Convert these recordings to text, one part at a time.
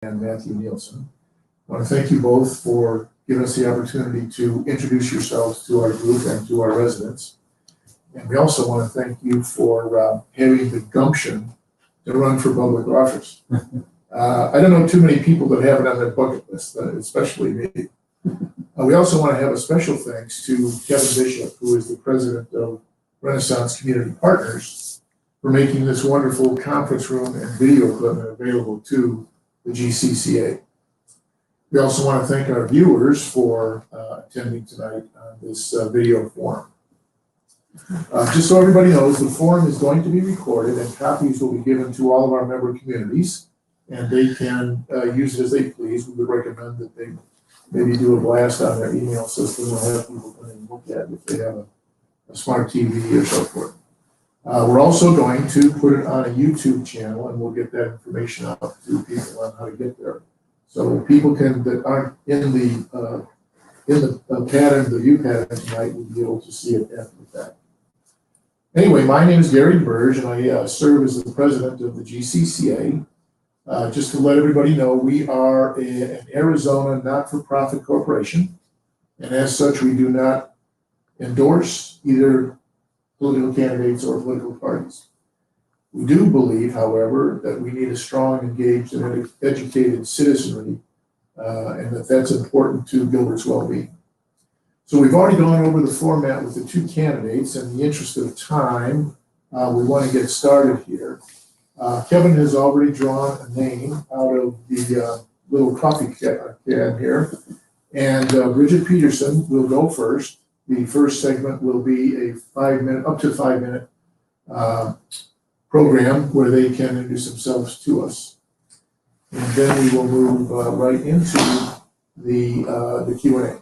and Matthew Nielsen. I want to thank you both for giving us the opportunity to introduce yourselves to our group and to our residents. And we also want to thank you for having the gumption to run for public office. I don't know too many people that have it on their bucket list, especially me. We also want to have a special thanks to Kevin Bishop, who is the president of Renaissance Community Partners, for making this wonderful conference room and video equipment available to the GCCA. We also want to thank our viewers for attending tonight on this video forum. Just so everybody knows, the forum is going to be recorded and copies will be given to all of our member communities, and they can use it as they please. We would recommend that they maybe do a blast on their email system and have people come in and look at it if they have a smart TV or so forth. We're also going to put it on a YouTube channel, and we'll get that information out to people on how to get there. So people that aren't in the pattern, the view pattern tonight, will be able to see it after the fact. Anyway, my name is Gary Burge, and I serve as the president of the GCCA. Just to let everybody know, we are an Arizona not-for-profit corporation, and as such, we do not endorse either political candidates or political parties. We do believe, however, that we need a strong, engaged, and educated citizenry, and that's important to Gilbert's well-being. So we've already gone over the format with the two candidates. In the interest of time, we want to get started here. Kevin has already drawn a name out of the little coffee can here, and Bridget Peterson will go first. The first segment will be a 5-minute, up to 5-minute program where they can introduce themselves to us. And then we will move right into the Q&A.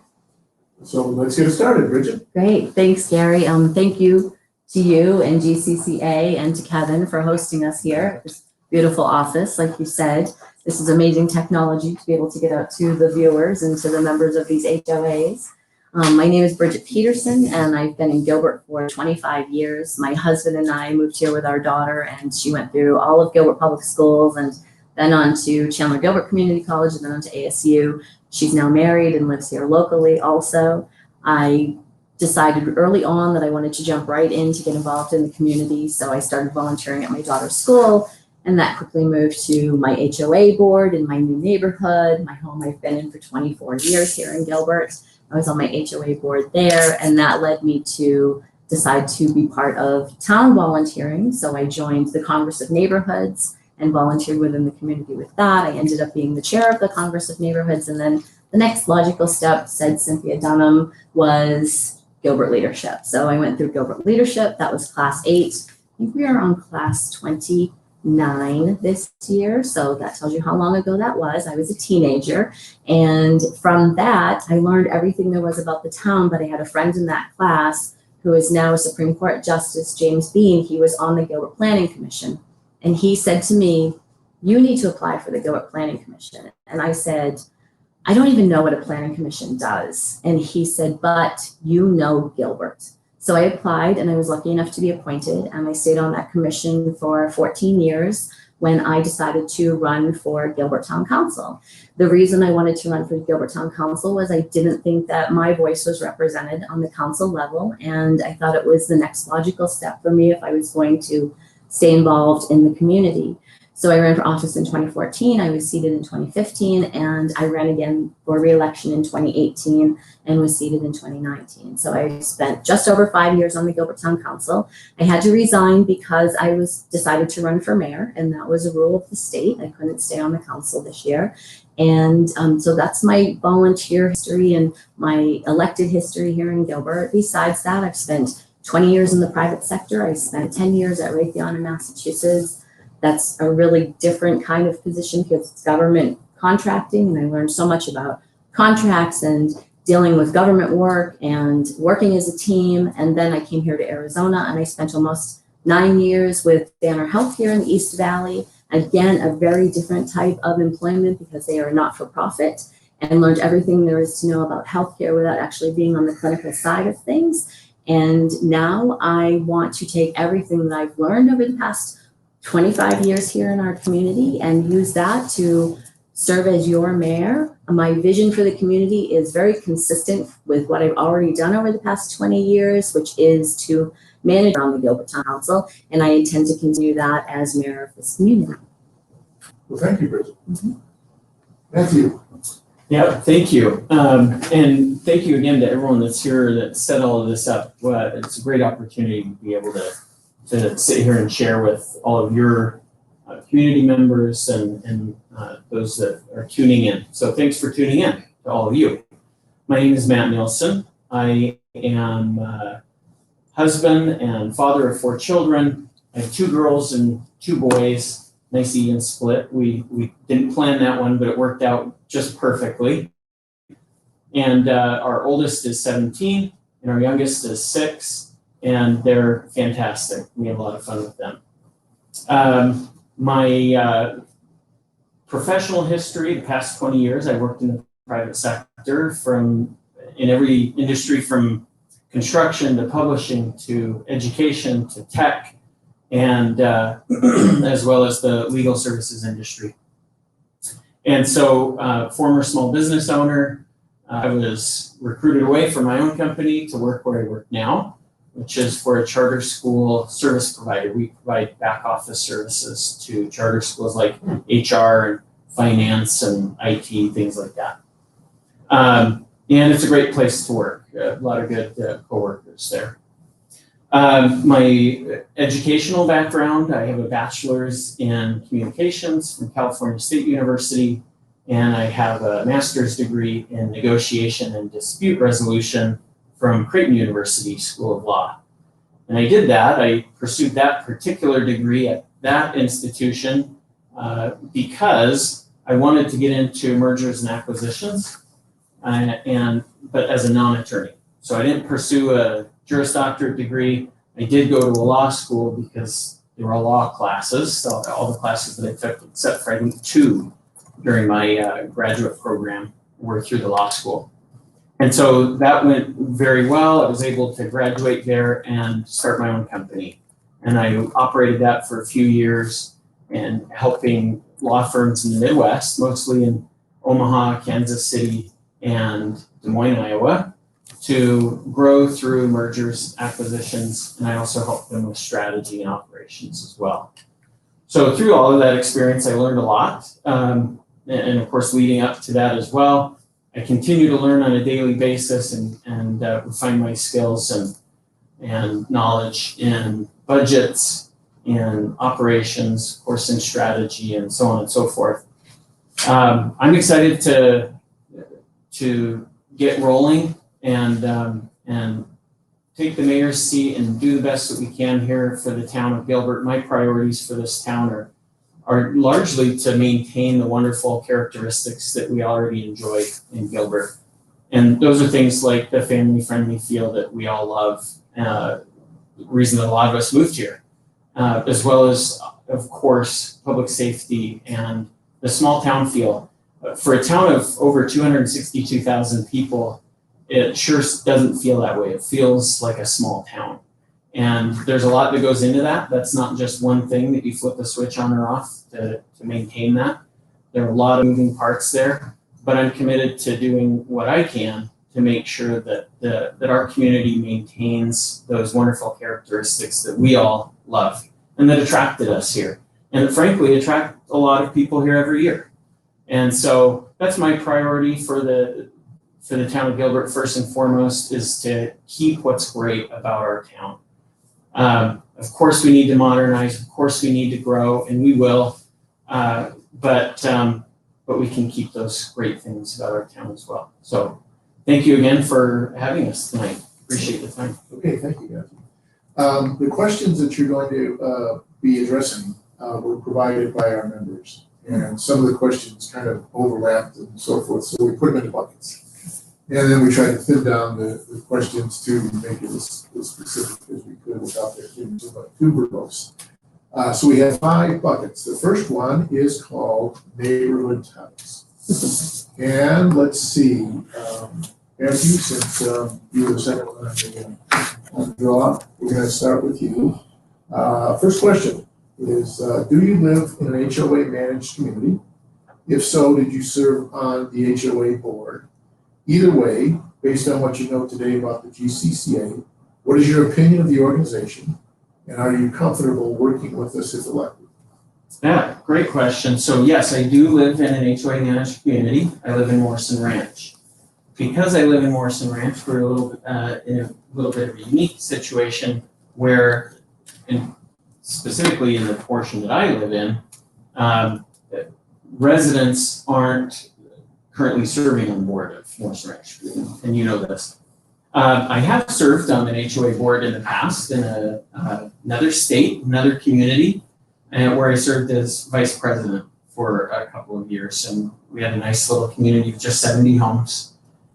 So let's get started, Bridget. Great, thanks, Gary. Thank you to you and GCCA and to Kevin for hosting us here at this beautiful office. Like you said, this is amazing technology to be able to get out to the viewers and to the members of these HOAs. My name is Bridget Peterson, and I've been in Gilbert for 25 years. My husband and I moved here with our daughter, and she went through all of Gilbert Public Schools and then on to Chandler Gilbert Community College and then on to ASU. She's now married and lives here locally also. I decided early on that I wanted to jump right in to get involved in the community, so I started volunteering at my daughter's school, and that quickly moved to my HOA board in my new neighborhood, my home I've been in for 24 years here in Gilbert. I was on my HOA board there, and that led me to decide to be part of town volunteering. So I joined the Congress of Neighborhoods and volunteered within the community with that. I ended up being the chair of the Congress of Neighborhoods, and then the next logical step, said Cynthia Dunham, was Gilbert Leadership. So I went through Gilbert Leadership. That was class 8. I think we are on class 29 this year. So that tells you how long ago that was. I was a teenager. And from that, I learned everything there was about the town, but I had a friend in that class who is now a Supreme Court Justice, James Bean. He was on the Gilbert Planning Commission. And he said to me, you need to apply for the Gilbert Planning Commission. And I said, I don't even know what a planning commission does. And he said, but you know Gilbert. So I applied, and I was lucky enough to be appointed, and I stayed on that commission for 14 years when I decided to run for Gilbert Town Council. The reason I wanted to run for Gilbert Town Council was I didn't think that my voice was represented on the council level, and I thought it was the next logical step for me if I was going to stay involved in the community. So I ran for office in 2014, I was seated in 2015, and I ran again for re-election in 2018 and was seated in 2019. So I spent just over 5 years on the Gilbert Town Council. I had to resign because I decided to run for mayor, and that was a rule of the state. I couldn't stay on the council this year. And so that's my volunteer history and my elected history here in Gilbert. Besides that, I've spent 20 years in the private sector. I spent 10 years at Raytheon in Massachusetts. That's a really different kind of position because it's government contracting, and I learned so much about contracts and dealing with government work and working as a team. And then I came here to Arizona, and I spent almost 9 years with Banner Health here in the East Valley. Again, a very different type of employment because they are not-for-profit, and learned everything there is to know about healthcare without actually being on the clinical side of things. And now I want to take everything that I've learned over the past 25 years here in our community and use that to serve as your mayor. My vision for the community is very consistent with what I've already done over the past 20 years, which is to manage around the Gilbert Town Council, and I intend to continue that as mayor of this community. Well, thank you, Bridget. Matthew. Yeah, thank you. And thank you again to everyone that's here that set all of this up. It's a great opportunity to be able to sit here and share with all of your community members and those that are tuning in. So thanks for tuning in to all of you. My name is Matt Nielsen. I am husband and father of 4 children. I have 2 girls and 2 boys. Nice even split. We didn't plan that one, but it worked out just perfectly. And our oldest is 17 and our youngest is 6, and they're fantastic. We have a lot of fun with them. My professional history, the past 20 years, I worked in the private sector in every industry from construction to publishing to education to tech, and as well as the legal services industry. And so former small business owner, I was recruited away from my own company to work where I work now, which is for a charter school service provider. We provide back office services to charter schools like HR and finance and IT, things like that. And it's a great place to work. A lot of good coworkers there. My educational background, I have a bachelor's in communications from California State University, and I have a master's degree in negotiation and dispute resolution from Creighton University School of Law. And I did that, I pursued that particular degree at that institution because I wanted to get into mergers and acquisitions, but as a non-attorney. So I didn't pursue a Juris Doctorate degree. I did go to a law school because there were law classes, so all the classes that I took, except for I think 2 during my graduate program, were through the law school. And so that went very well. I was able to graduate there and start my own company. And I operated that for a few years and helping law firms in the Midwest, mostly in Omaha, Kansas City, and Des Moines, Iowa, to grow through mergers, acquisitions, and I also help them with strategy and operations as well. So through all of that experience, I learned a lot. And of course, leading up to that as well, I continue to learn on a daily basis and refine my skills and knowledge in budgets, in operations, of course, in strategy, and so on and so forth. I'm excited to get rolling and take the mayor's seat and do the best that we can here for the town of Gilbert. My priorities for this town are largely to maintain the wonderful characteristics that we already enjoy in Gilbert. And those are things like the family-friendly feel that we all love, the reason that a lot of us moved here, as well as, of course, public safety and the small town feel. For a town of over 262,000 people, it sure doesn't feel that way. It feels like a small town. And there's a lot that goes into that. That's not just one thing that you flip a switch on or off to maintain that. There are a lot of moving parts there, but I'm committed to doing what I can to make sure that that our community maintains those wonderful characteristics that we all love and that attracted us here, and that frankly attract a lot of people here every year. And so that's my priority for the town of Gilbert, first and foremost, is to keep what's great about our town. Of course, we need to modernize. Of course, we need to grow, and we will. But we can keep those great things about our town as well. So, thank you again for having us tonight. Appreciate the time. Okay, thank you, guys. The questions that you're going to be addressing were provided by our members, and some of the questions kind of overlapped and so forth. So we put them into buckets. And then we tried to thin down the questions to make it as specific as we could without there being too verbose. So we have 5 buckets. The first one is called neighborhood ties. And let's see, Matthew, since you were the second one on the draw, we're going to start with you. First question is, do you live in an HOA managed community? If so, did you serve on the HOA board? Either way, based on what you know today about the GCCA, what is your opinion of the organization? And are you comfortable working with us if elected? Yeah, great question. So yes, I do live in an HOA managed community. I live in Morrison Ranch. Because I live in Morrison Ranch, we're in a little bit of a unique situation where, specifically in the portion that I live in, residents aren't currently serving on the board of Morrison Ranch, and you know this. I have served on an HOA board in the past in another state, another community, where I served as vice president for a couple of years, and we had a nice little community of just 70 homes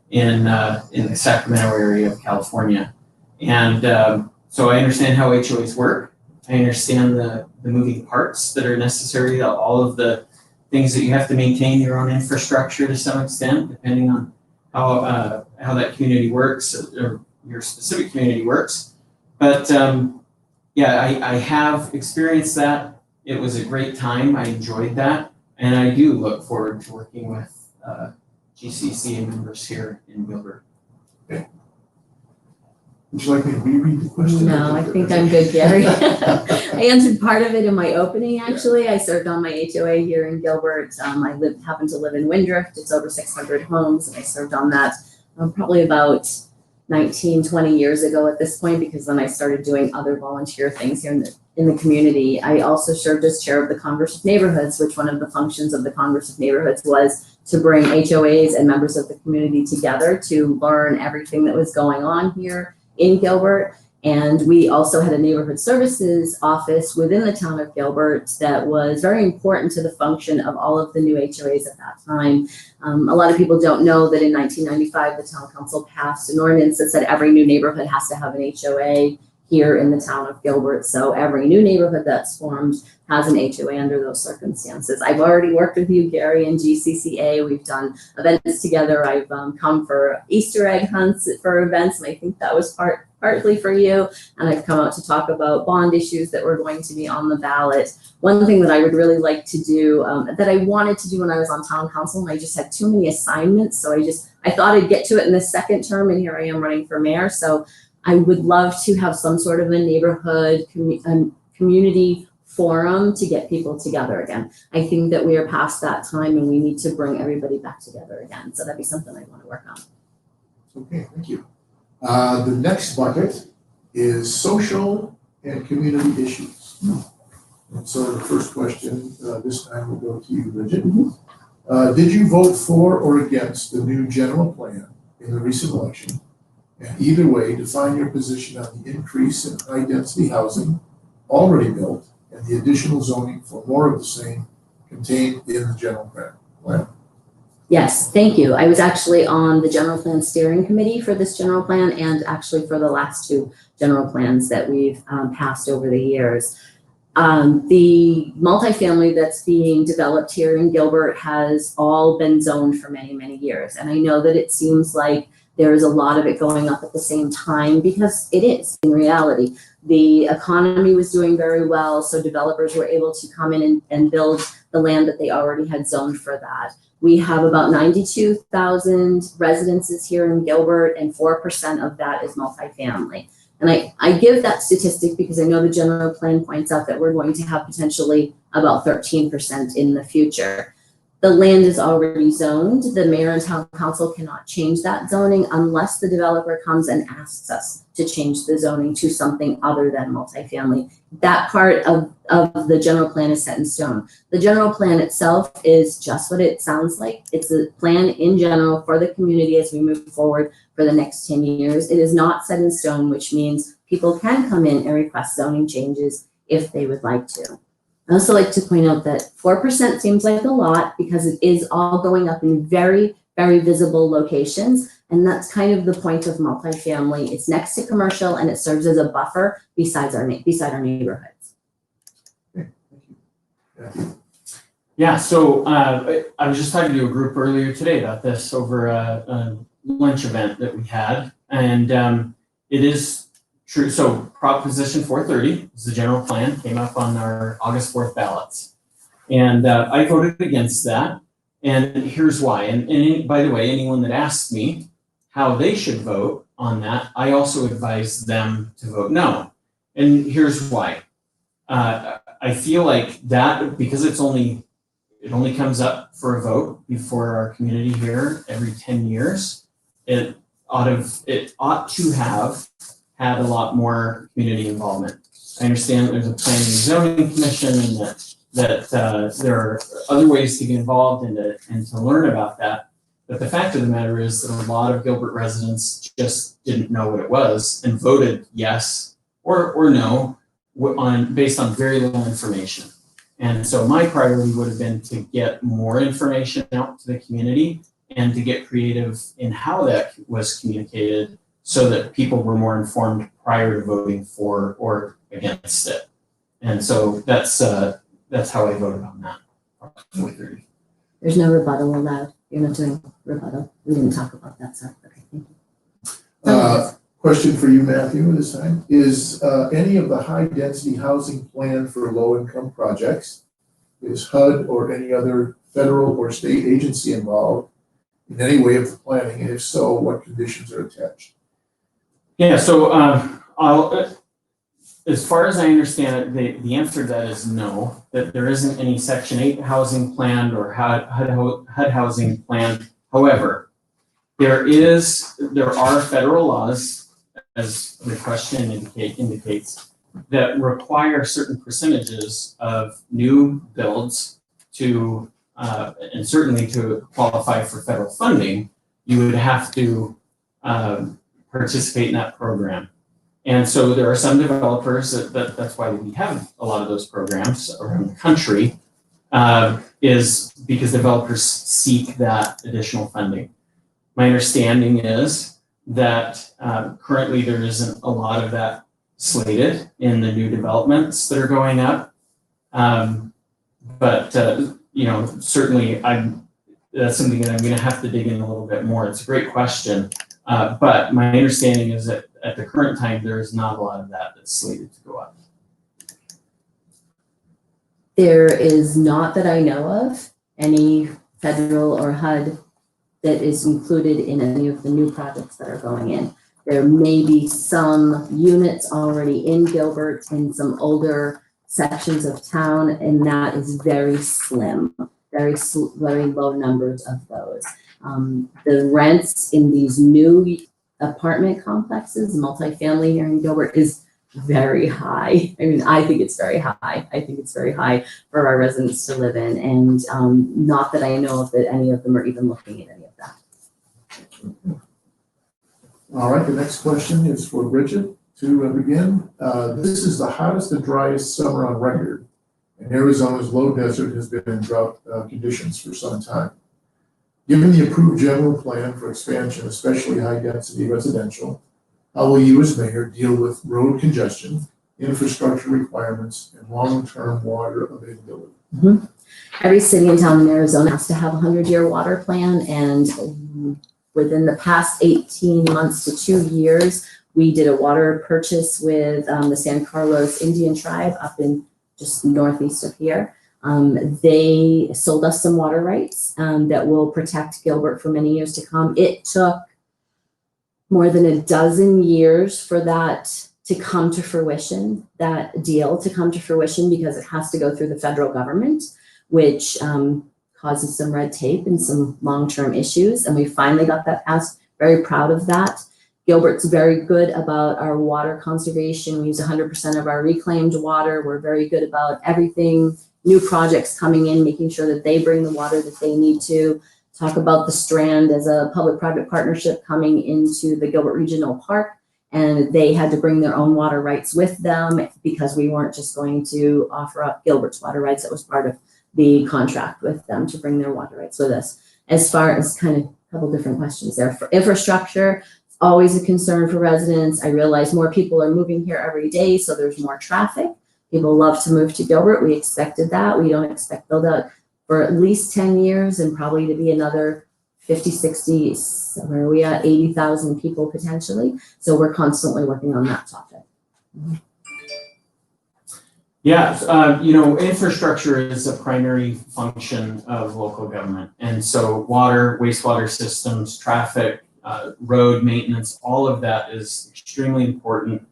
in the Sacramento area of California. And so I understand how HOAs work. I understand the moving parts that are necessary, all of the things that you have to maintain your own infrastructure to some extent, depending on how that community works or your specific community works. But yeah, I have experienced that. It was a great time. I enjoyed that. And I do look forward to working with GCCA members here in Gilbert. Okay. Would you like me to reread the question? No, I think I'm good, Gary. I answered part of it in my opening, actually. I served on my HOA here in Gilbert. I happened to live in Windrift. It's over 600 homes, and I served on that probably about 19, 20 years ago at this point, because then I started doing other volunteer things here in the community. I also served as chair of the Congress of Neighborhoods, which one of the functions of the Congress of Neighborhoods was to bring HOAs and members of the community together to learn everything that was going on here in Gilbert. And we also had a neighborhood services office within the town of Gilbert that was very important to the function of all of the new HOAs at that time. A lot of people don't know that in 1995, the town council passed an ordinance that said every new neighborhood has to have an HOA here in the town of Gilbert. So every new neighborhood that's formed has an HOA under those circumstances. I've already worked with you, Gary, and GCCA. We've done events together. I've come for Easter egg hunts for events, and I think that was partly for you. And I've come out to talk about bond issues that were going to be on the ballot. One thing that I would really like to do, that I wanted to do when I was on town council, and I just had too many assignments, so I thought I'd get to it in this second term, and here I am running for mayor. So I would love to have some sort of a neighborhood community forum to get people together again. I think that we are past that time and we need to bring everybody back together again. So that'd be something I want to work on. Okay, thank you. The next bucket is social and community issues. And so the first question this time will go to you, Bridget. Did you vote for or against the new general plan in the recent election? And either way, define your position on the increase in high-density housing already built and the additional zoning for more of the same contained in the general plan. Yes, thank you. I was actually on the general plan steering committee for this general plan and actually for the last two general plans that we've passed over the years. The multifamily that's being developed here in Gilbert has all been zoned for many, many years. And I know that it seems like there's a lot of it going up at the same time, because it is in reality. The economy was doing very well, so developers were able to come in and build the land that they already had zoned for that. We have about 92,000 residences here in Gilbert, and 4% of that is multifamily. And I give that statistic because I know the general plan points out that we're going to have potentially about 13% in the future. The land is already zoned. The mayor and town council cannot change that zoning unless the developer comes and asks us to change the zoning to something other than multifamily. That part of the general plan is set in stone. The general plan itself is just what it sounds like. It's a plan in general for the community as we move forward for the next 10 years. It is not set in stone, which means people can come in and request zoning changes if they would like to. I also like to point out that 4% seems like a lot because it is all going up in very, very visible locations. And that's kind of the point of multifamily. It's next to commercial and it serves as a buffer beside our neighborhoods. Okay, thank you. Yeah, so I was just talking to a group earlier today about this over a lunch event that we had. And it is true. So Proposition 430 is the general plan, came up on our August 4th ballots. And I voted against that. And here's why. And by the way, anyone that asks me how they should vote on that, I also advise them to vote no. And here's why. I feel like that, because it only comes up for a vote before our community here every 10 years, it ought to have had a lot more community involvement. I understand there's a planning and zoning commission, and that there are other ways to get involved and to learn about that. But the fact of the matter is that a lot of Gilbert residents just didn't know what it was and voted yes or no based on very little information. And so my priority would have been to get more information out to the community and to get creative in how that was communicated so that people were more informed prior to voting for or against it. And so that's how I voted on that. There's no rebuttal allowed. You're not doing rebuttal. We didn't talk about that, so okay, thank you. Question for you, Matthew, this time. Is any of the high-density housing plan for low-income projects, is HUD or any other federal or state agency involved in any way of the planning? And if so, what conditions are attached? Yeah, so as far as I understand it, the answer to that is no, that there isn't any Section 8 housing plan or HUD housing plan. However, there are federal laws, as the question indicates, that require certain percentages of new builds to, and certainly to qualify for federal funding, you would have to participate in that program. And so there are some developers that's why we have a lot of those programs around the country, is because developers seek that additional funding. My understanding is that currently there isn't a lot of that slated in the new developments that are going up. But certainly that's something that I'm going to have to dig in a little bit more. It's a great question. But my understanding is that at the current time, there is not a lot of that that's slated to go up. There is not, that I know of, any federal or HUD that is included in any of the new projects that are going in. There may be some units already in Gilbert in some older sections of town, and that is very slim, very low numbers of those. The rents in these new apartment complexes, multifamily here in Gilbert, is very high. I mean, I think it's very high. I think it's very high for our residents to live in, and not that I know of that any of them are even looking at any of that. All right, the next question is for Bridget to begin. This is the hottest and driest summer on record, and Arizona's low desert has been in drought conditions for some time. Given the approved general plan for expansion, especially high-density residential, how will you as mayor deal with road congestion, infrastructure requirements, and long-term water availability? Mm-hmm. Every city and town in Arizona has to have a 100-year water plan, and within the past 18 months to 2 years, we did a water purchase with the San Carlos Indian tribe up in just northeast of here. They sold us some water rights that will protect Gilbert for many years to come. It took more than a dozen years for that to come to fruition, that deal to come to fruition, because it has to go through the federal government, which causes some red tape and some long-term issues. And we finally got that passed. Very proud of that. Gilbert's very good about our water conservation. We use 100% of our reclaimed water. We're very good about everything, new projects coming in, making sure that they bring the water that they need to. Talk about the Strand as a public-private partnership coming into the Gilbert Regional Park, and they had to bring their own water rights with them because we weren't just going to offer up Gilbert's water rights. It was part of the contract with them to bring their water rights with us. As far as kind of a couple different questions there. For infrastructure, it's always a concern for residents. I realize more people are moving here every day, so there's more traffic. People love to move to Gilbert. We expected that. We don't expect build out for at least 10 years and probably to be another 50, 60, where are we at? 80,000 people potentially. So we're constantly working on that topic. Yeah, infrastructure is a primary function of local government. And so water, wastewater systems, traffic, road maintenance, all of that is extremely important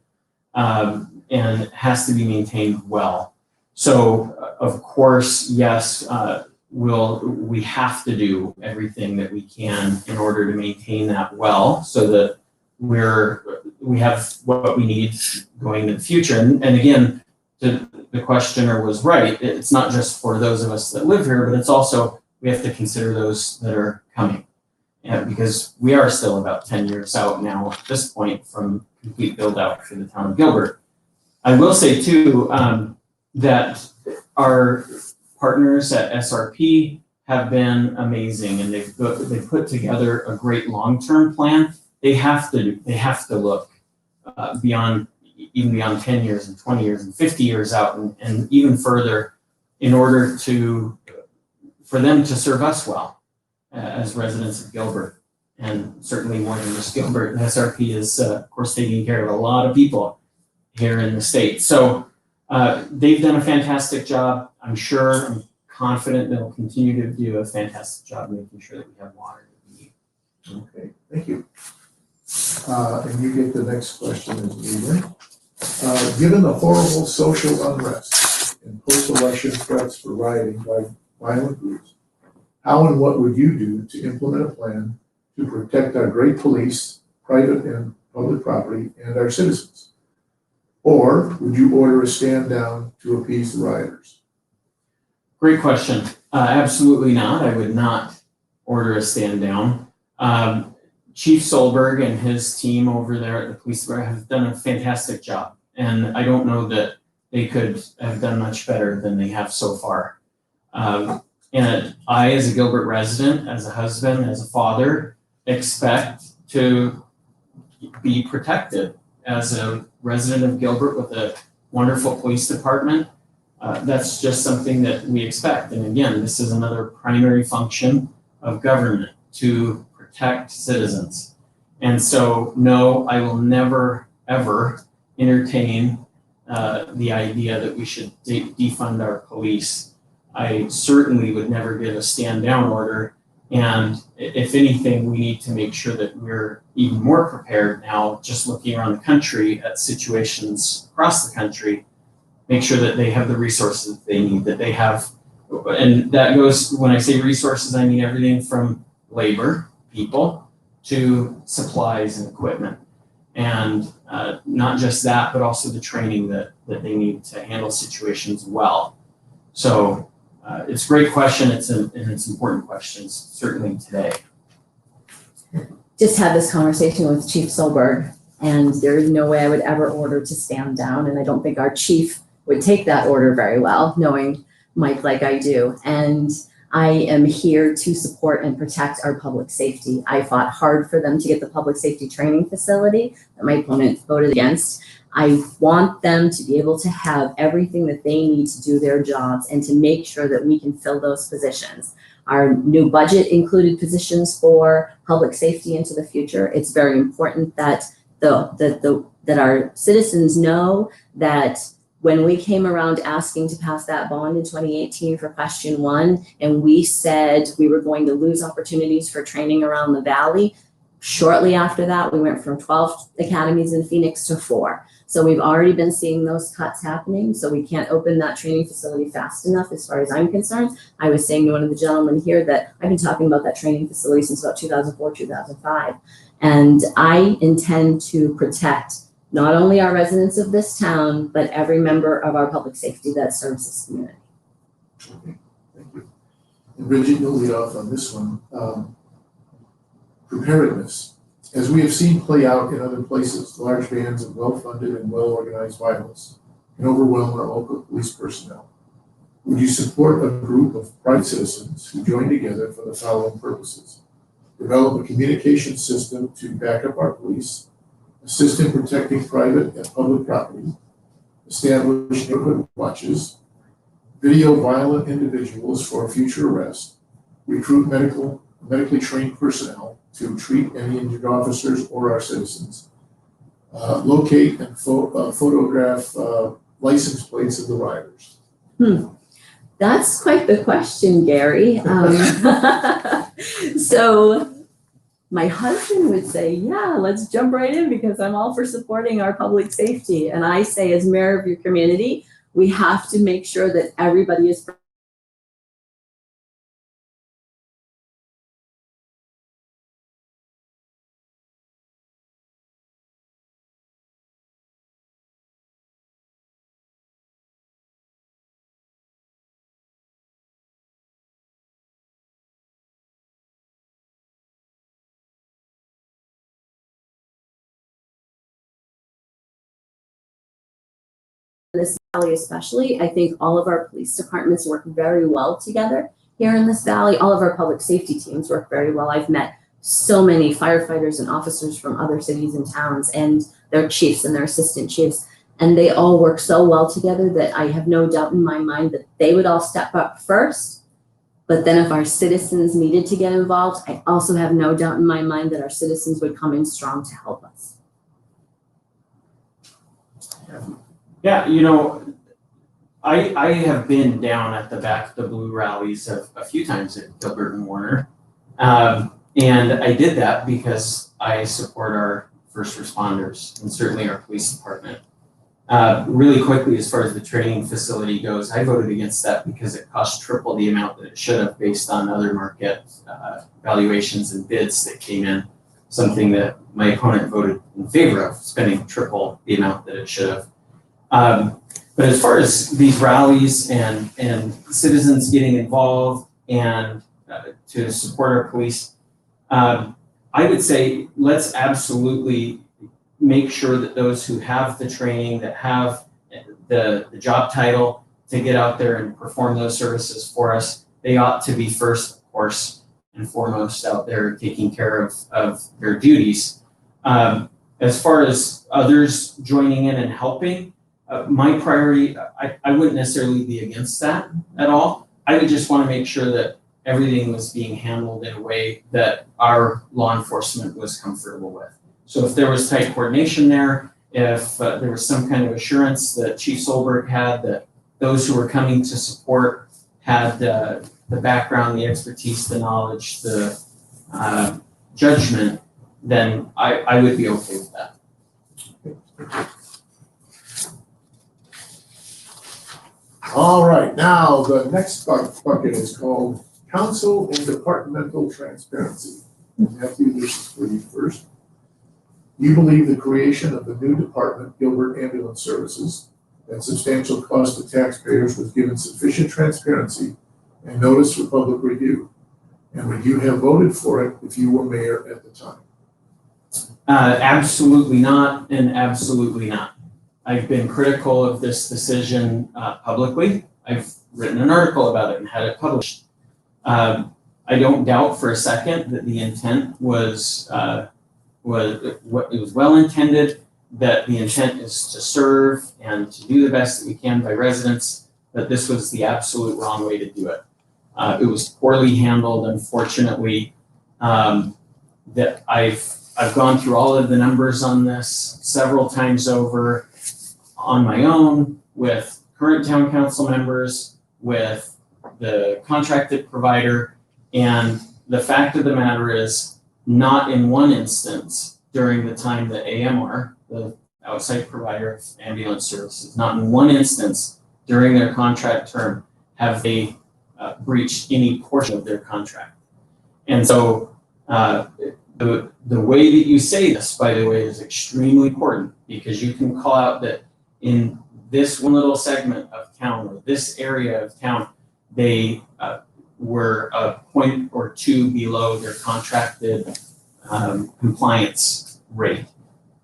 and has to be maintained well. So, of course, yes, we have to do everything that we can in order to maintain that well so that we have what we need going in the future. And again, the questioner was right. It's not just for those of us that live here, but it's also, we have to consider those that are coming. And because we are still about 10 years out now at this point from complete build out for the town of Gilbert. I will say too, that our partners at SRP have been amazing, and they've put together a great long-term plan. They have to look beyond 10 years and 20 years and 50 years out and even further in order for them to serve us well as residents of Gilbert, and certainly more than just Gilbert. SRP is of course taking care of a lot of people here in the state. So they've done a fantastic job. I'm confident they'll continue to do a fantastic job making sure that we have water that we need. Okay, thank you. And you get the next question as leader. Given the horrible social unrest and post-election threats for rioting by violent groups, how and what would you do to implement a plan to protect our great police, private and public property, and our citizens? Or would you order a stand down to appease the rioters? Great question. Absolutely not. I would not order a stand down. Chief Solberg and his team over there at the police department have done a fantastic job. And I don't know that they could have done much better than they have so far. And I, as a Gilbert resident, as a husband, as a father, expect to be protected. As a resident of Gilbert with a wonderful police department, that's just something that we expect. And again, this is another primary function of government, to protect citizens. And so, no, I will never, ever entertain the idea that we should defund our police. I certainly would never give a stand down order. And if anything, we need to make sure that we're even more prepared now, just looking around the country at situations across the country, make sure that they have the resources they need, that they have, and that goes, when I say resources, I mean everything from labor, people, to supplies and equipment. And not just that, but also the training that they need to handle situations well. So it's a great question. It's important questions, certainly today. Just had this conversation with Chief Solberg, and there is no way I would ever order to stand down. And I don't think our chief would take that order very well, knowing Mike like I do. And I am here to support and protect our public safety. I fought hard for them to get the public safety training facility that my opponent voted against. I want them to be able to have everything that they need to do their jobs and to make sure that we can fill those positions. Our new budget included positions for public safety into the future. It's very important that that our citizens know that when we came around asking to pass that bond in 2018 for question 1, and we said we were going to lose opportunities for training around the valley, shortly after that, we went from 12 academies in Phoenix to 4. So we've already been seeing those cuts happening. So we can't open that training facility fast enough as far as I'm concerned. I was saying to one of the gentlemen here that I've been talking about that training facility since about 2004, 2005. And I intend to protect not only our residents of this town, but every member of our public safety that serves this community. Okay, thank you. And Bridget, you'll lead off on this one. Preparedness. As we have seen play out in other places, large bands of well-funded and well-organized violence can overwhelm our local police personnel. Would you support a group of private citizens who join together for the following purposes? Develop a communication system to back up our police, assist in protecting private and public property, establish neighborhood watches, video violent individuals for future arrest, recruit medically trained personnel to treat any injured officers or our citizens, locate and photograph license plates of the riders? That's quite the question, Gary. So my husband would say, yeah, let's jump right in because I'm all for supporting our public safety. And I say, as mayor of your community, we have to make sure that everybody is in this valley especially. I think all of our police departments work very well together here in this valley. All of our public safety teams work very well. I've met so many firefighters and officers from other cities and towns and their chiefs and their assistant chiefs, and they all work so well together that I have no doubt in my mind that they would all step up first. But then if our citizens needed to get involved, I also have no doubt in my mind that our citizens would come in strong to help us. Yeah, I have been down at the Back of the Blue rallies a few times at Gilbert and Warner. And I did that because I support our first responders and certainly our police department. Really quickly, as far as the training facility goes, I voted against that because it cost triple the amount that it should have based on other market valuations and bids that came in, something that my opponent voted in favor of, spending triple the amount that it should have. But as far as these rallies and citizens getting involved and to support our police, I would say let's absolutely make sure that those who have the training, that have the job title to get out there and perform those services for us, they ought to be first, of course, and foremost out there taking care of their duties. As far as others joining in and helping, my priority, I wouldn't necessarily be against that at all. I would just want to make sure that everything was being handled in a way that our law enforcement was comfortable with. So if there was tight coordination there, if there was some kind of assurance that Chief Solberg had that those who were coming to support had the background, the expertise, the knowledge, the judgment, then I would be okay with that. All right, now the next bucket is called Council and Departmental Transparency. Matthew, this is for you first. You believe the creation of the new department, Gilbert Ambulance Services, at substantial cost to taxpayers was given sufficient transparency and notice for public review. And would you have voted for it if you were mayor at the time? Absolutely not, and absolutely not. I've been critical of this decision publicly. I've written an article about it and had it published. I don't doubt for a second that the intent was well intended, that the intent is to serve and to do the best that we can by residents, but this was the absolute wrong way to do it. It was poorly handled, unfortunately. That I've gone through all of the numbers on this several times over on my own, with current town council members, with the contracted provider, and the fact of the matter is, not in one instance during the time that AMR, the outside provider of ambulance services, not in one instance during their contract term have they breached any portion of their contract. And so the way that you say this, by the way, is extremely important, because you can call out that in this one little segment of town or this area of town, they were a point or two below their contracted compliance rate.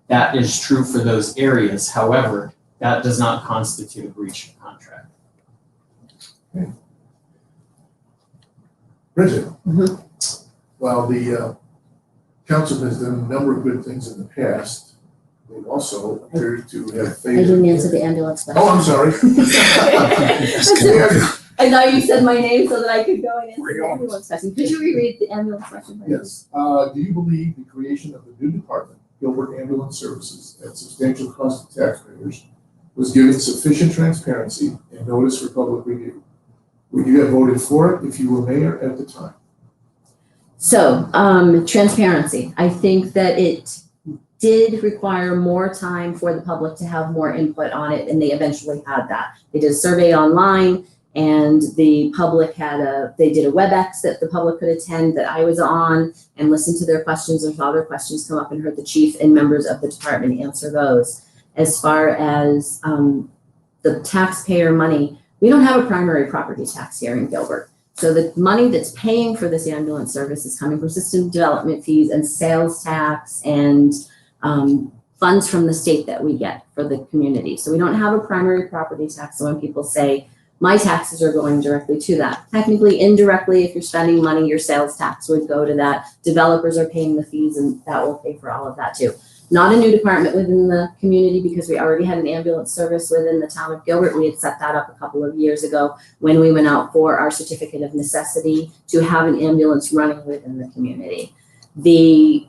That is true for those areas. However, that does not constitute a breach of contract. Okay. Bridget, while the council has done a number of good things in the past, they also appear to have failed. I didn't answer the ambulance question. Oh, I'm sorry. I thought you said my name so that I could go and answer the ambulance question. Could you reread the ambulance question, please? Yes. Do you believe the creation of the new department, Gilbert Ambulance Services, at substantial cost to taxpayers, was given sufficient transparency and notice for public review? Would you have voted for it if you were mayor at the time? So, transparency. I think that it did require more time for the public to have more input on it, and they eventually had that. They did a survey online, and the public they did a WebEx that the public could attend that I was on and listen to their questions. If other questions come up, and heard the chief and members of the department answer those. As far as the taxpayer money, we don't have a primary property tax here in Gilbert. So the money that's paying for this ambulance service is coming from system development fees and sales tax and funds from the state that we get for the community. So we don't have a primary property tax. So when people say, my taxes are going directly to that, technically, indirectly, if you're spending money, your sales tax would go to that. Developers are paying the fees, and that will pay for all of that too. Not a new department within the community, because we already had an ambulance service within the town of Gilbert. We had set that up a couple of years ago when we went out for our certificate of necessity to have an ambulance running within the community. The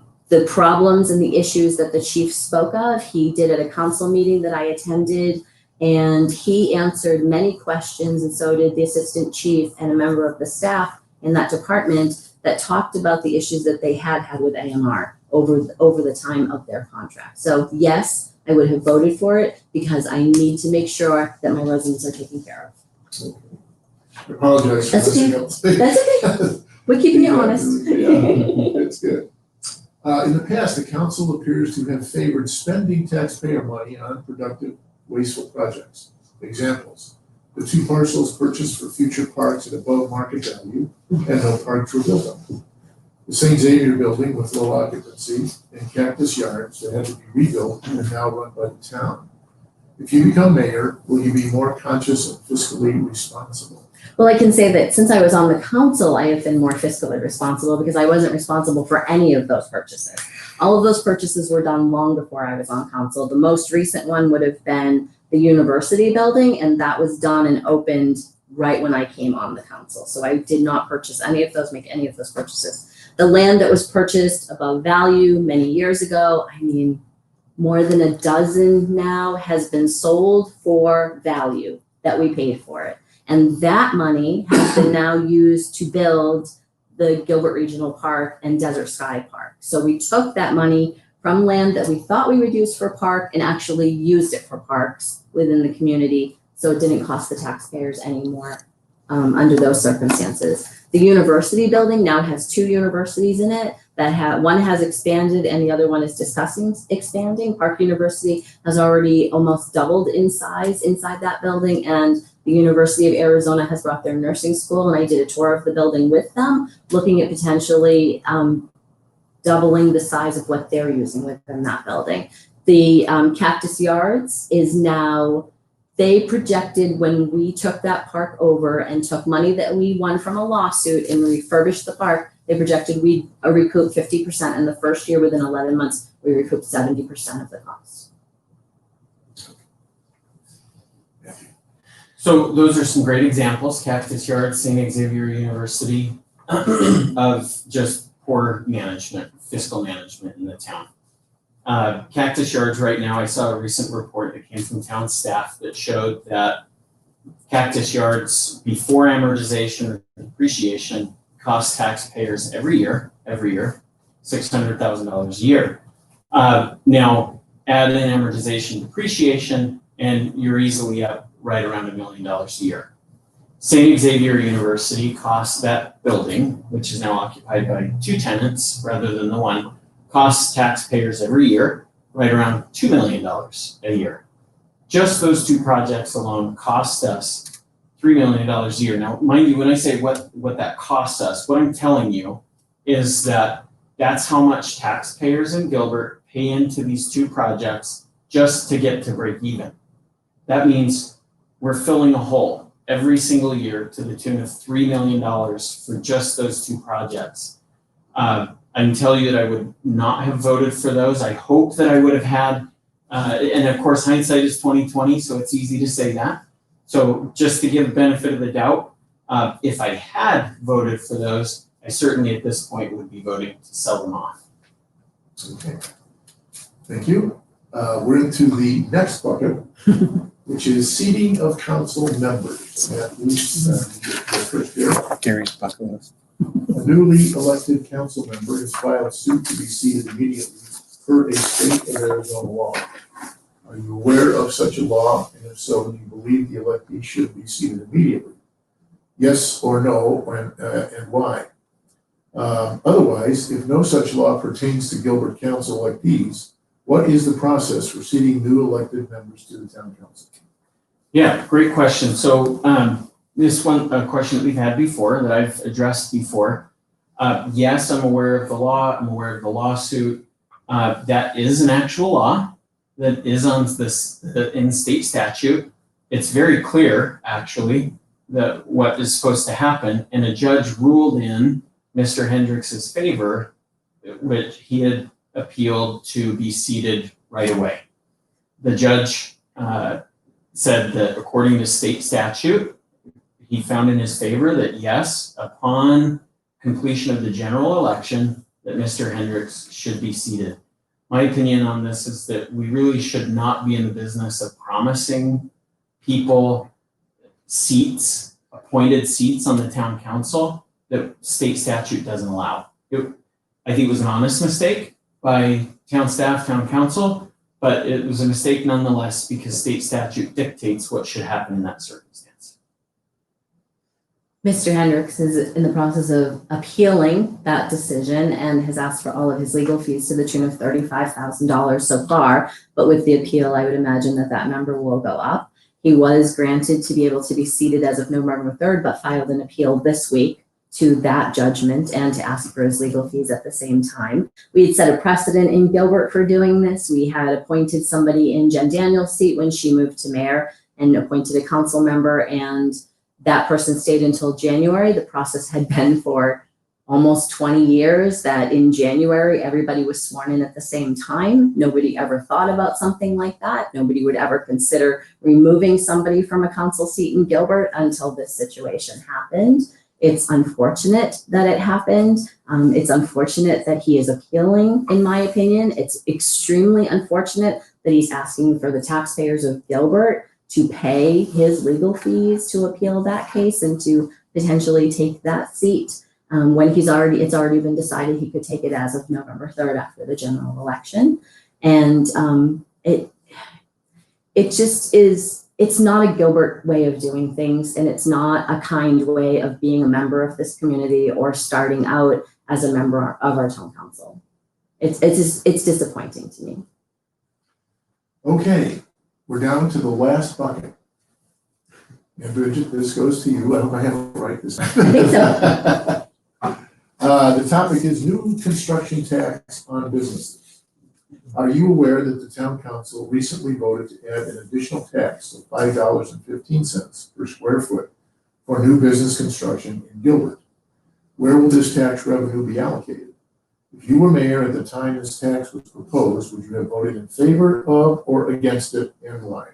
problems and the issues that the chief spoke of, he did at a council meeting that I attended, and he answered many questions, and so did the assistant chief and a member of the staff in that department that talked about the issues that they had with AMR over the time of their contract. So yes, I would have voted for it because I need to make sure that my residents are taken care of. Okay. I apologize for That's messing okay. up. That's okay. We're keeping you honest. Yeah, it's good. In the past, the council appears to have favored spending taxpayer money on unproductive, wasteful projects. Examples: the 2 parcels purchased for future parks at above market value and no parks were built on. The St. Xavier building with low occupancy and Cactus Yards that had to be rebuilt and are now run by the town. If you become mayor, will you be more conscious and fiscally responsible? Well, I can say that since I was on the council, I have been more fiscally responsible because I wasn't responsible for any of those purchases. All of those purchases were done long before I was on council. The most recent one would have been the university building, and that was done and opened right when I came on the council. So I did not make any of those purchases. The land that was purchased above value many years ago, I mean, more than a dozen now has been sold for value that we paid for it. And that money has been now used to build the Gilbert Regional Park and Desert Sky Park. So we took that money from land that we thought we would use for park and actually used it for parks within the community. So it didn't cost the taxpayers anymore under those circumstances. The university building now has 2 universities in it that one has expanded and the other one is discussing expanding. Park University has already almost doubled in size inside that building, and the University of Arizona has brought their nursing school, and I did a tour of the building with them, looking at potentially doubling the size of what they're using within that building. The Cactus Yards is now, they projected when we took that park over and took money that we won from a lawsuit and refurbished the park, they projected we'd recoup 50% in the first year. Within 11 months, we recouped 70% of the cost. So those are some great examples, Cactus Yards, St. Xavier University, of just poor management, fiscal management in the town. Cactus Yards right now, I saw a recent report that came from town staff that showed that Cactus Yards before amortization or depreciation cost taxpayers every year, $600,000 a year. Now add in amortization, depreciation, and you're easily up right around $1 million a year. St. Xavier University costs that building, which is now occupied by 2 tenants rather than the one, costs taxpayers every year right around $2 million a year. Just those 2 projects alone cost us $3 million a year. Now, mind you, when I say what that costs us, what I'm telling you is that that's how much taxpayers in Gilbert pay into these 2 projects just to get to break even. That means we're filling a hole every single year to the tune of $3 million for just those 2 projects. I can tell you that I would not have voted for those. I hope that I would have had, and of course hindsight is 20/20, so it's easy to say that. So just to give the benefit of the doubt, if I had voted for those, I certainly at this point would be voting to sell them off. Okay, thank you. We're into the next bucket, which is seating of council members. At least, first here. Gary's bucket list. A newly elected council member has filed suit to be seated immediately per a state of Arizona law. Are you aware of such a law? And if so, do you believe the electee should be seated immediately? Yes or no, and why? Otherwise, if no such law pertains to Gilbert Council electees, what is the process for seating new elected members to the town council? Yeah, great question. So this one, a question that we've had before, that I've addressed before. Yes, I'm aware of the law. I'm aware of the lawsuit. That is an actual law that is on this in state statute. It's very clear, actually, that what is supposed to happen. And a judge ruled in Mr. Hendricks's favor, which he had appealed to be seated right away. The judge said that according to state statute, he found in his favor that yes, upon completion of the general election, that Mr. Hendricks should be seated. My opinion on this is that we really should not be in the business of promising people seats, appointed seats on the town council that state statute doesn't allow. I think it was an honest mistake by town staff, town council, but it was a mistake nonetheless because state statute dictates what should happen in that circumstance. Mr. Hendricks is in the process of appealing that decision and has asked for all of his legal fees to the tune of $35,000 so far. But with the appeal, I would imagine that that number will go up. He was granted to be able to be seated as of November 3rd, but filed an appeal this week to that judgment and to ask for his legal fees at the same time. We had set a precedent in Gilbert for doing this. We had appointed somebody in Jen Daniels' seat when she moved to mayor and appointed a council member, and that person stayed until January. The process had been for almost 20 years that in January, everybody was sworn in at the same time. Nobody ever thought about something like that. Nobody would ever consider removing somebody from a council seat in Gilbert until this situation happened. It's unfortunate that it happened. It's unfortunate that he is appealing, in my opinion. It's extremely unfortunate that he's asking for the taxpayers of Gilbert to pay his legal fees to appeal that case and to potentially take that seat when it's already been decided he could take it as of November 3rd after the general election. And it just is, it's not a Gilbert way of doing things, and it's not a kind way of being a member of this community or starting out as a member of our town council. It's disappointing to me. Okay, we're down to the last bucket. And Bridget, this goes to you. I hope I have it right this time. I think so. The topic is new construction tax on businesses. Are you aware that the town council recently voted to add an additional tax of $5.15 per square foot for new business construction in Gilbert? Where will this tax revenue be allocated? If you were mayor at the time this tax was proposed, would you have voted in favor of or against it, and why?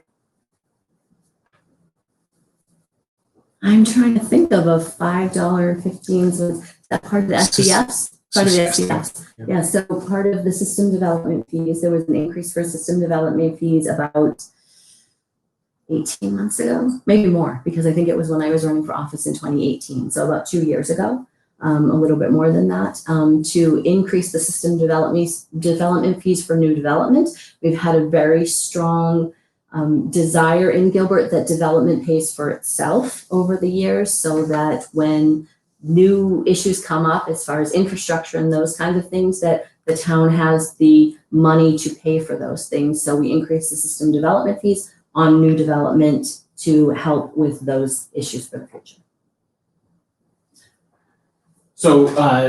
I'm trying to think of a $5.15. Was that part of the SDS? Part of the SDS. Yeah, so part of the system development fees, there was an increase for system development fees about 18 months ago, maybe more, because I think it was when I was running for office in 2018. So about 2 years ago, a little bit more than that, to increase the system development fees for new development. We've had a very strong desire in Gilbert that development pays for itself over the years, so that when new issues come up as far as infrastructure and those kinds of things, that the town has the money to pay for those things. So we increase the system development fees on new development to help with those issues for the future. So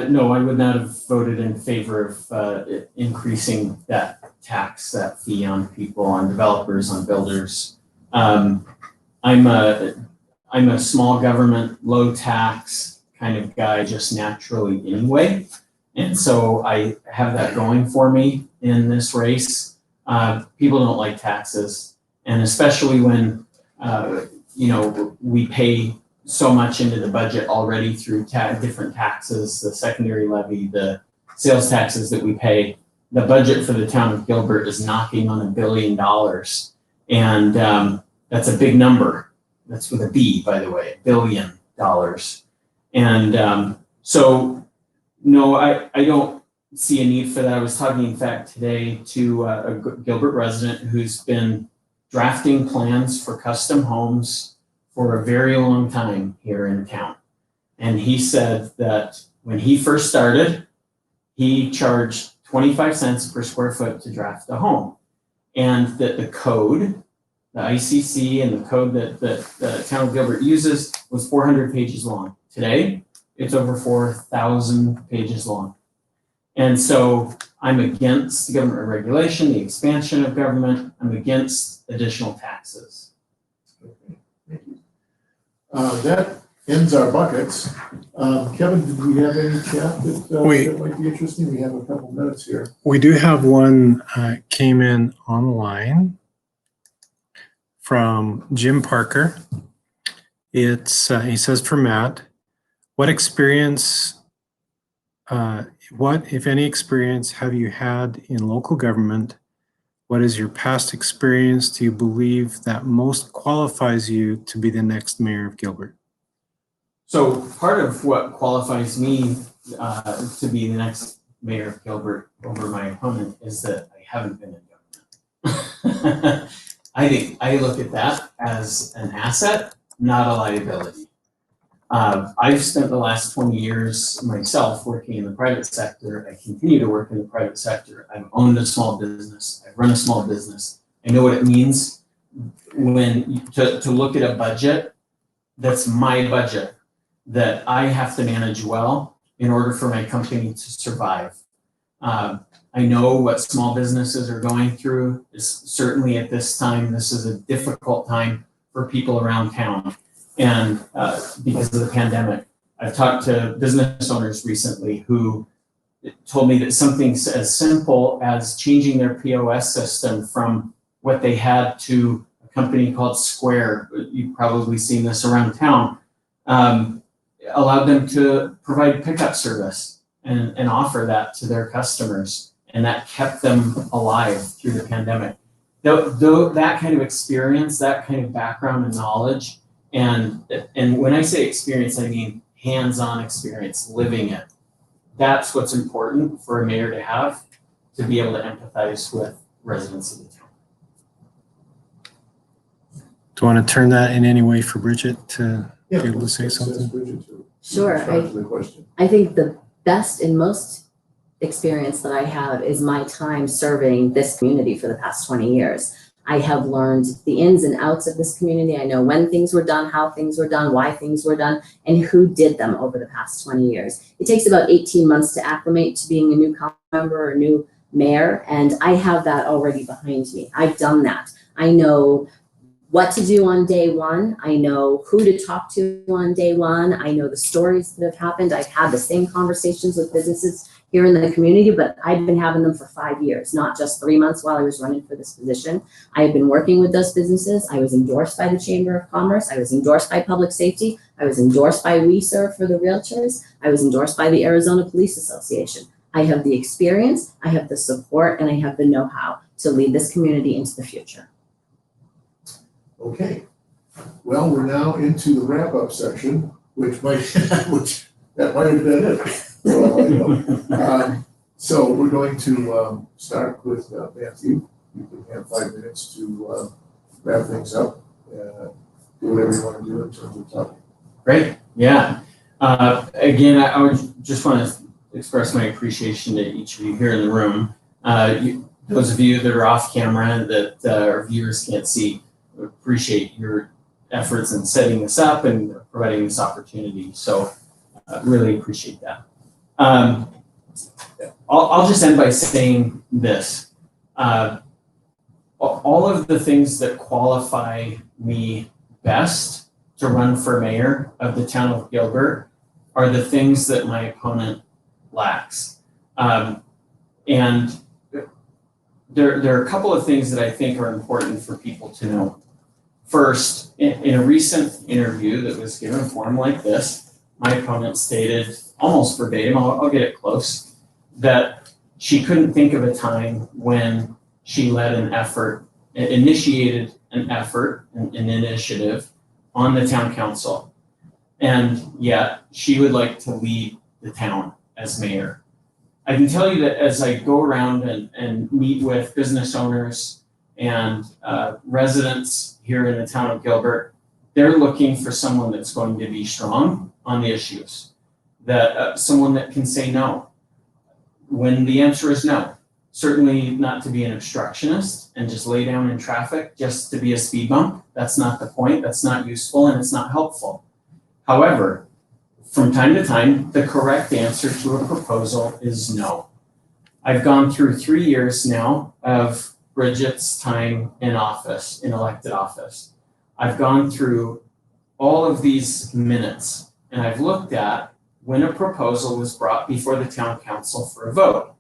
no, I would not have voted in favor of increasing that tax, that fee on people, on developers, on builders. I'm a small government, low tax kind of guy just naturally anyway. And so I have that going for me in this race. People don't like taxes, and especially when, we pay so much into the budget already through different taxes, the secondary levy, the sales taxes that we pay. The budget for the town of Gilbert is knocking on $1 billion. And That's a big number. That's with a B, by the way, $1 billion. And so, no, I don't see a need for that. I was talking, in fact, today to a Gilbert resident who's been drafting plans for custom homes for a very long time here in town. And he said that when he first started, he charged 25 cents per square foot to draft a home. And that the code, the ICC and the code that the town of Gilbert uses was 400 pages long. Today, it's over 4,000 pages long. And so I'm against government regulation, the expansion of government. I'm against additional taxes. Okay, thank you. That ends our buckets. Kevin, did we have any chat that might be interesting? We have a couple minutes here. We do have one came in online from Jim Parker. It's he says for Matt, what experience, what if any experience have you had in local government? What is your past experience do you believe that most qualifies you to be the next mayor of Gilbert? So part of what qualifies me to be the next mayor of Gilbert over my opponent is that I haven't been in government. I look at that as an asset, not a liability. I've spent the last 20 years myself working in the private sector. I continue to work in the private sector. I've owned a small business. I've run a small business. I know what it means when to look at a budget that's my budget that I have to manage well in order for my company to survive. I know what small businesses are going through. Certainly at this time, this is a difficult time for people around town. And because of the pandemic, I've talked to business owners recently who told me that something as simple as changing their POS system from what they had to a company called Square, you've probably seen this around town, allowed them to provide pickup service and offer that to their customers. And that kept them alive through the pandemic. Though that kind of experience, that kind of background and knowledge, and when I say experience, I mean hands-on experience, living it. That's what's important for a mayor to have, to be able to empathize with residents of the town. Do you want to turn that in any way for Bridget to be able to say something? Bridget to Sure. respond to the question. I think the best and most experience that I have is my time serving this community for the past 20 years. I have learned the ins and outs of this community. I know when things were done, how things were done, why things were done, and who did them over the past 20 years. It takes about 18 months to acclimate to being a new council member or a new mayor, and I have that already behind me. I've done that. I know what to do on day one. I know who to talk to on day one. I know the stories that have happened. I've had the same conversations with businesses here in the community, but I've been having them for 5 years, not just 3 months while I was running for this position. I have been working with those businesses. I was endorsed by the Chamber of Commerce. I was endorsed by Public Safety. I was endorsed by We Serve for the realtors. I was endorsed by the Arizona Police Association. I have the experience, I have the support, and I have the know-how to lead this community into the future. Okay, well, we're now into the wrap-up section, that might have been it. Well, I know. So we're going to start with Matthew. You can have 5 minutes to wrap things up. Do whatever you want to do in terms of topic. Great, yeah. Again, I would just want to express my appreciation to each of you here in the room. Those of you that are off camera that our viewers can't see, appreciate your efforts in setting this up and providing this opportunity. So really appreciate that. I'll just end by saying this. All of the things that qualify me best to run for mayor of the town of Gilbert are the things that my opponent lacks. And there are a couple of things that I think are important for people to know. First, in a recent interview that was given a forum like this, my opponent stated almost verbatim, I'll get it close, that she couldn't think of a time when she led an effort initiated an effort, an initiative on the town council. And yet she would like to lead the town as mayor. I can tell you that as I go around and meet with business owners and residents here in the town of Gilbert, they're looking for someone that's going to be strong on the issues, that someone that can say no when the answer is no. Certainly not to be an obstructionist and just lay down in traffic just to be a speed bump. That's not the point. That's not useful and it's not helpful. However, from time to time, the correct answer to a proposal is no. I've gone through 3 years now of Bridget's time in office, in elected office. I've gone through all of these minutes and I've looked at when a proposal was brought before the town council for a vote.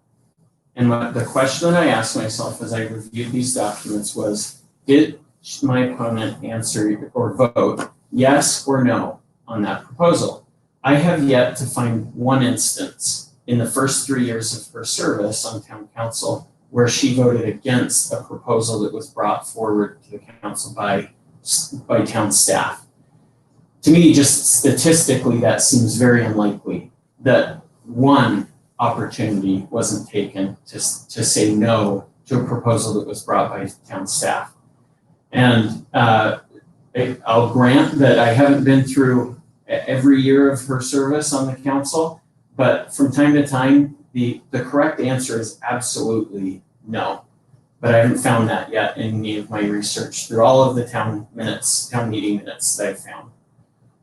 And the question that I asked myself as I reviewed these documents was, did my opponent answer or vote yes or no on that proposal? I have yet to find one instance in the first 3 years of her service on town council where she voted against a proposal that was brought forward to the council by town staff. To me, just statistically, that seems very unlikely that one opportunity wasn't taken to say no to a proposal that was brought by town staff. And I'll grant that I haven't been through every year of her service on the council, but from time to time, the correct answer is absolutely no. But I haven't found that yet in any of my research through all of the town meeting minutes that I've found.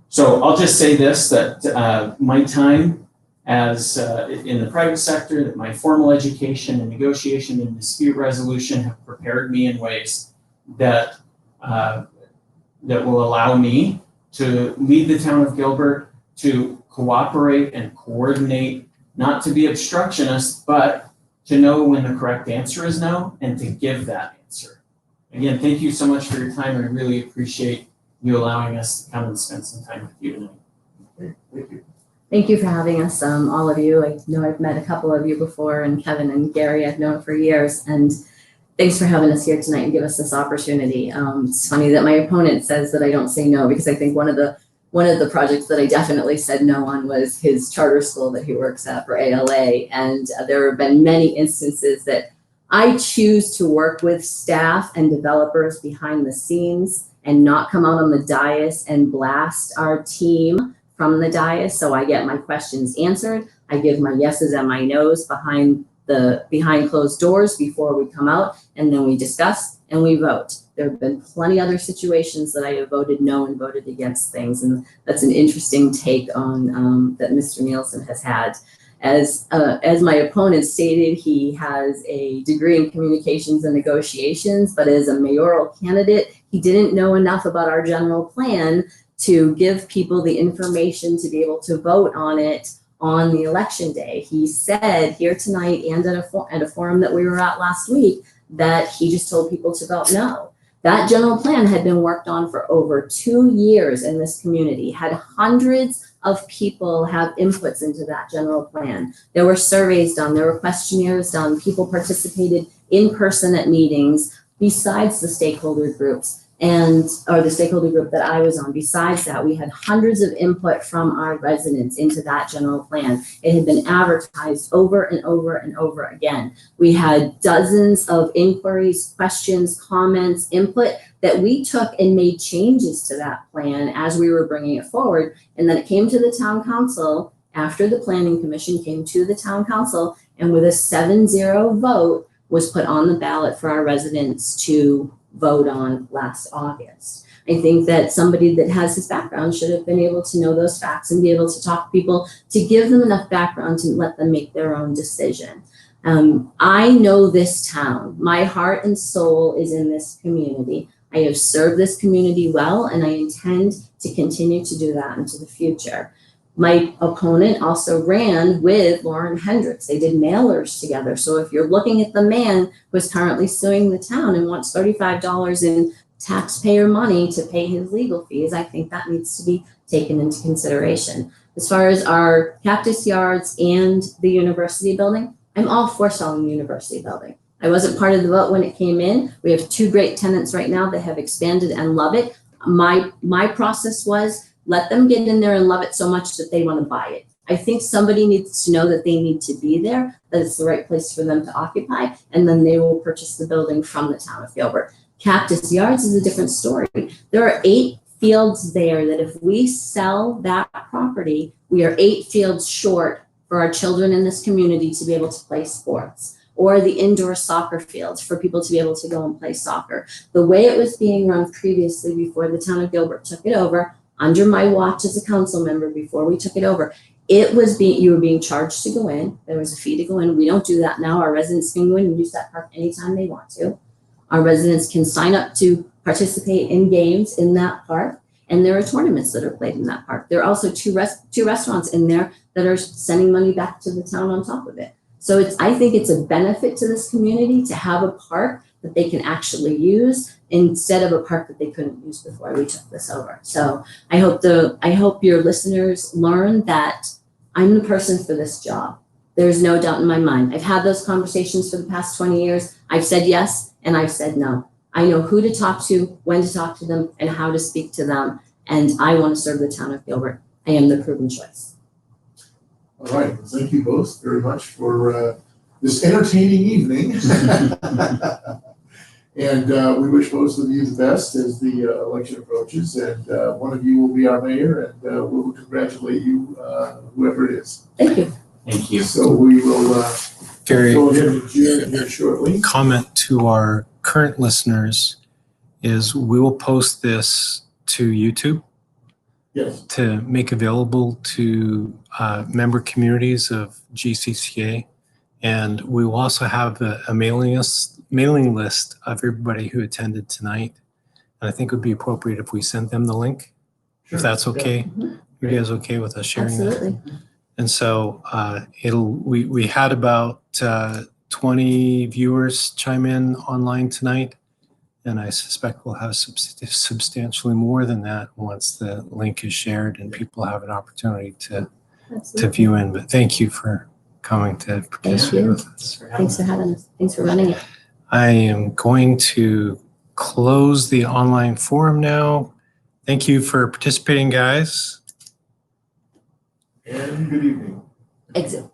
So I'll just say this, that my time as in the private sector, that my formal education and negotiation and dispute resolution have prepared me in ways that that will allow me to lead the town of Gilbert, to cooperate and coordinate, not to be obstructionist, but to know when the correct answer is no and to give that answer. Again, thank you so much for your time. I really appreciate you allowing us to come and spend some time with you tonight. Okay, thank you. Thank you for having us, all of you. I know I've met a couple of you before, and Kevin and Gary I've known for years, and thanks for having us here tonight and give us this opportunity. It's funny that my opponent says that I don't say no, because I think one of the projects that I definitely said no on was his charter school that he works at for ALA, and there have been many instances that I choose to work with staff and developers behind the scenes and not come out on the dais and blast our team from the dais, so I get my questions answered. I give my yeses and my nos behind closed doors before we come out, and then we discuss and we vote. There have been plenty other situations that I have voted no and voted against things, and that's an interesting take on that Mr. Nielsen has had. As my opponent stated, he has a degree in communications and negotiations, but as a mayoral candidate, he didn't know enough about our general plan to give people the information to be able to vote on it on the election day. He said here tonight and at a forum that we were at last week that he just told people to vote no. That general plan had been worked on for over 2 years in this community, had hundreds of people have inputs into that general plan. There were surveys done, there were questionnaires done, people participated in person at meetings besides the stakeholder groups. Or the stakeholder group that I was on. Besides that, we had hundreds of input from our residents into that general plan. It had been advertised over and over and over again. We had dozens of inquiries, questions, comments, input that we took and made changes to that plan as we were bringing it forward. And then it came to the town council after the planning commission came to the town council, and with a 7-0 vote was put on the ballot for our residents to vote on last August. I think that somebody that has his background should have been able to know those facts and be able to talk to people to give them enough background to let them make their own decision. I know this town. My heart and soul is in this community. I have served this community well, and I intend to continue to do that into the future. My opponent also ran with Lauren Hendricks. They did mailers together. So if you're looking at the man who's currently suing the town and wants $35 in taxpayer money to pay his legal fees, I think that needs to be taken into consideration. As far as our cactus yards and the university building, I'm all for selling the university building. I wasn't part of the vote when it came in. We have 2 great tenants right now that have expanded and love it. My process was let them get in there and love it so much that they want to buy it. I think somebody needs to know that they need to be there, that it's the right place for them to occupy, and then they will purchase the building from the town of Gilbert. Cactus Yards is a different story. There are 8 fields there that if we sell that property, we are 8 fields short for our children in this community to be able to play sports, or the indoor soccer fields for people to be able to go and play soccer. The way it was being run previously before the town of Gilbert took it over, under my watch as a council member before we took it over, you were being charged to go in. There was a fee to go in. We don't do that now. Our residents can go in and use that park anytime they want to. Our residents can sign up to participate in games in that park, and there are tournaments that are played in that park. There are also two restaurants in there that are sending money back to the town on top of it. So I think it's a benefit to this community to have a park that they can actually use instead of a park that they couldn't use before we took this over. So I hope your listeners learn that I'm the person for this job. There's no doubt in my mind. I've had those conversations for the past 20 years. I've said yes and I've said no. I know who to talk to, when to talk to them, and how to speak to them. And I want to serve the town of Gilbert. I am the proven choice. All right, well, thank you both very much for this entertaining evening. And we wish both of you the best as the election approaches. And one of you will be our mayor, and we'll congratulate you, whoever it is. Thank you. Thank you. So we will Gary, go ahead and adjourn here shortly. comment to our current listeners is we will post this to YouTube Yes. to make available to member communities of GCCA. And we will also have a mailing list of everybody who attended tonight. And I think it would be appropriate if we sent them the link, Sure. if that's okay. Mhm. You guys okay with us sharing that? Absolutely. And so we had about 20 viewers chime in online tonight. And I suspect we'll have substantially more than that once the link is shared and people have an opportunity to Absolutely. view in. But thank you for coming to participate you. with us. Thanks for having us. Thanks for running it. I am going to close the online forum now. Thank you for participating, guys. And good evening. Exit.